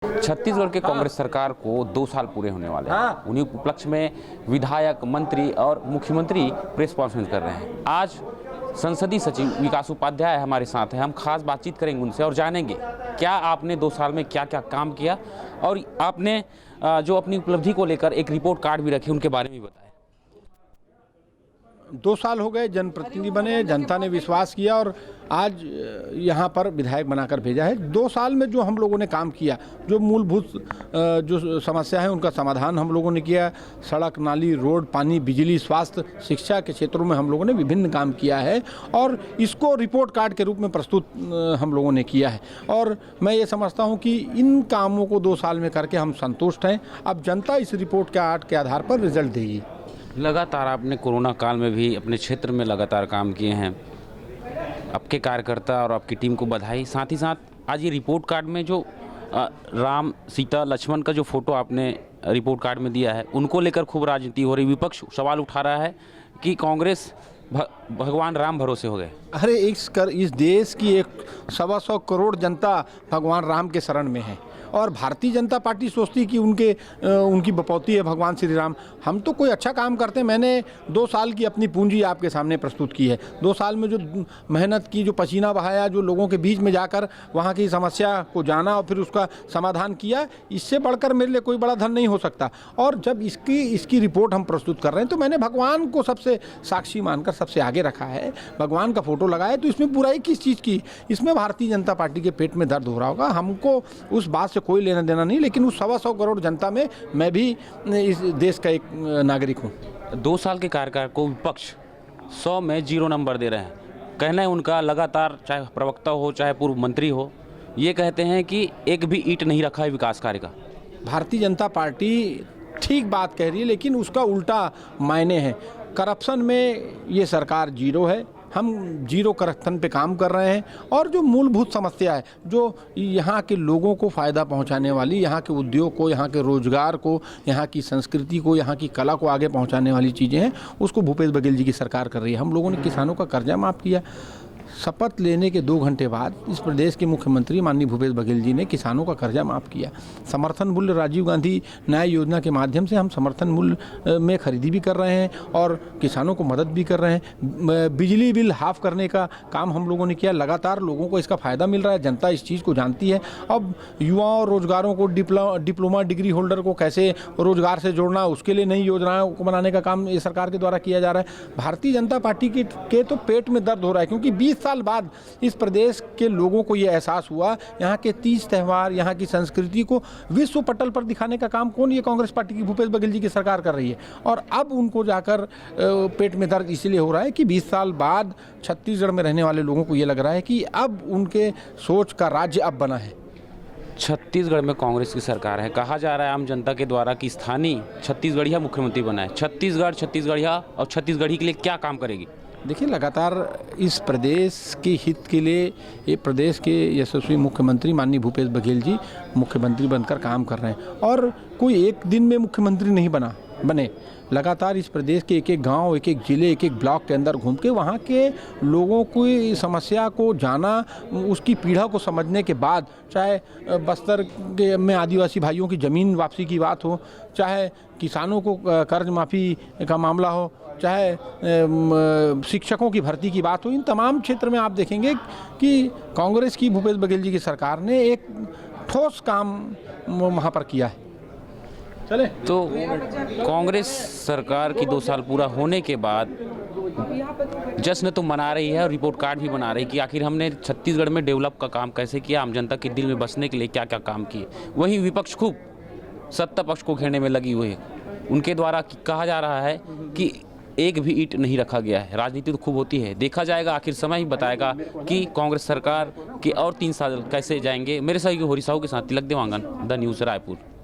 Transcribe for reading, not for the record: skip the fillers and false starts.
छत्तीसगढ़ के कांग्रेस सरकार को 2 साल पूरे होने वाले हैं। उन्हीं उपलक्ष्य में विधायक, मंत्री और मुख्यमंत्री प्रेस कॉन्फ्रेंस कर रहे हैं। आज संसदीय सचिव विकास उपाध्याय हमारे साथ हैं। हम खास बातचीत करेंगे उनसे और जानेंगे क्या आपने 2 साल में क्या क्या काम किया और आपने जो अपनी उपलब्धि को लेकर एक रिपोर्ट कार्ड भी रखी, उनके बारे में बताएं। 2 साल हो गए, जनप्रतिनिधि बने, जनता ने विश्वास किया और आज यहाँ पर विधायक बनाकर भेजा है। 2 साल में जो हम लोगों ने काम किया, जो मूलभूत जो समस्या है उनका समाधान हम लोगों ने किया। सड़क, नाली, रोड, पानी, बिजली, स्वास्थ्य, शिक्षा के क्षेत्रों में हम लोगों ने विभिन्न काम किया है और इसको रिपोर्ट कार्ड के रूप में प्रस्तुत हम लोगों ने किया है। और मैं ये समझता हूँ कि इन कामों को 2 साल में करके हम संतुष्ट हैं। अब जनता इस रिपोर्ट कार्ड के आधार पर रिजल्ट देगी। लगातार आपने कोरोना काल में भी अपने क्षेत्र में लगातार काम किए हैं। आपके कार्यकर्ता और आपकी टीम को बधाई। साथ ही साथ आज ये रिपोर्ट कार्ड में जो राम, सीता, लक्ष्मण का जो फोटो आपने रिपोर्ट कार्ड में दिया है, उनको लेकर खूब राजनीति हो रही। विपक्ष सवाल उठा रहा है कि कांग्रेस भगवान राम भरोसे हो गए। अरे इस देश की 125 करोड़ जनता भगवान राम के शरण में है और भारतीय जनता पार्टी सोचती कि उनकी बपौती है भगवान श्री राम। हम तो कोई अच्छा काम करते हैं। मैंने 2 साल की अपनी पूंजी आपके सामने प्रस्तुत की है। 2 साल में जो मेहनत की, जो पसीना बहाया, जो लोगों के बीच में जाकर वहाँ की समस्या को जाना और फिर उसका समाधान किया, इससे बढ़कर मेरे लिए कोई बड़ा धन नहीं हो सकता। और जब इसकी रिपोर्ट हम प्रस्तुत कर रहे हैं तो मैंने भगवान को सबसे साक्षी मानकर सबसे आगे रखा है। भगवान का फोटो लगाया तो इसमें बुराई किस चीज़ की? इसमें भारतीय जनता पार्टी के पेट में दर्द हो रहा होगा। हमको उस बात से कोई लेना देना नहीं, लेकिन उस 125 करोड़ जनता में मैं भी इस देश का एक नागरिक हूँ। 2 साल के कार्यकाल को विपक्ष 100 में 0 नंबर दे रहे हैं। कहना है उनका, लगातार चाहे प्रवक्ता हो चाहे पूर्व मंत्री हो, ये कहते हैं कि एक भी ईंट नहीं रखा है विकास कार्य का। भारतीय जनता पार्टी ठीक बात कह रही है, लेकिन उसका उल्टा मायने है। करप्शन में ये सरकार 0 है। हम 0 करप्शन पे काम कर रहे हैं और जो मूलभूत समस्या है, जो यहाँ के लोगों को फ़ायदा पहुँचाने वाली, यहाँ के उद्योग को, यहाँ के रोजगार को, यहाँ की संस्कृति को, यहाँ की कला को आगे पहुँचाने वाली चीज़ें हैं, उसको भूपेश बघेल जी की सरकार कर रही है। हम लोगों ने किसानों का कर्जा माफ़ किया। शपथ लेने के 2 घंटे बाद इस प्रदेश के मुख्यमंत्री माननीय भूपेश बघेल जी ने किसानों का कर्जा माफ़ किया। समर्थन मूल्य राजीव गांधी न्याय योजना के माध्यम से हम समर्थन मूल्य में खरीदी भी कर रहे हैं और किसानों को मदद भी कर रहे हैं। बिजली बिल हाफ करने का काम हम लोगों ने किया। लगातार लोगों को इसका फ़ायदा मिल रहा है। जनता इस चीज़ को जानती है। अब युवाओं और रोजगारों को, डिप्लोमा डिग्री होल्डर को कैसे रोजगार से जोड़ना, उसके लिए नई योजनाओं को बनाने का काम ये सरकार के द्वारा किया जा रहा है। भारतीय जनता पार्टी के तो पेट में दर्द हो रहा है, क्योंकि 20 साल बाद इस प्रदेश के लोगों को यह एहसास हुआ, यहाँ के 30 त्यौहार, यहाँ की संस्कृति को विश्व पटल पर दिखाने का काम कौन? ये कांग्रेस पार्टी की भूपेश बघेल जी की सरकार कर रही है। और अब उनको जाकर पेट में दर्द इसलिए हो रहा है कि 20 साल बाद छत्तीसगढ़ में रहने वाले लोगों को ये लग रहा है कि अब उनके सोच का राज्य अब बना है। छत्तीसगढ़ में कांग्रेस की सरकार है। कहा जा रहा है आम जनता के द्वारा कि स्थानीय छत्तीसगढ़िया मुख्यमंत्री बना है। छत्तीसगढ़िया और छत्तीसगढ़ी के लिए क्या काम करेगी? देखिए, लगातार इस प्रदेश के हित के लिए ये प्रदेश के यशस्वी मुख्यमंत्री माननीय भूपेश बघेल जी मुख्यमंत्री बनकर काम कर रहे हैं और कोई एक दिन में मुख्यमंत्री नहीं बने। लगातार इस प्रदेश के एक-एक गांव, एक-एक जिले, एक-एक ब्लॉक के अंदर घूम के वहाँ के लोगों की समस्या को जाना, उसकी पीड़ा को समझने के बाद, चाहे बस्तर के में आदिवासी भाइयों की ज़मीन वापसी की बात हो, चाहे किसानों को कर्ज माफ़ी का मामला हो, चाहे शिक्षकों की भर्ती की बात हो, इन तमाम क्षेत्र में आप देखेंगे कि कांग्रेस की भूपेश बघेल जी की सरकार ने एक ठोस काम वहाँ पर किया है। चले तो कांग्रेस सरकार की 2 साल पूरा होने के बाद जश्न तो मना रही है और रिपोर्ट कार्ड भी बना रही है कि आखिर हमने छत्तीसगढ़ में डेवलप का काम कैसे किया, आम जनता के दिल में बसने के लिए क्या क्या काम किए। वहीं विपक्ष खूब सत्ता पक्ष को घेरने में लगी हुई है। उनके द्वारा कहा जा रहा है कि एक भी ईंट नहीं रखा गया है। राजनीति तो खूब होती है, देखा जाएगा। आखिर समय ही बताएगा कि कांग्रेस सरकार के और 3 साल कैसे जाएंगे। मेरे सहयोगी होरी साहू के साथ तिलक देवांगन, द न्यूज़, रायपुर।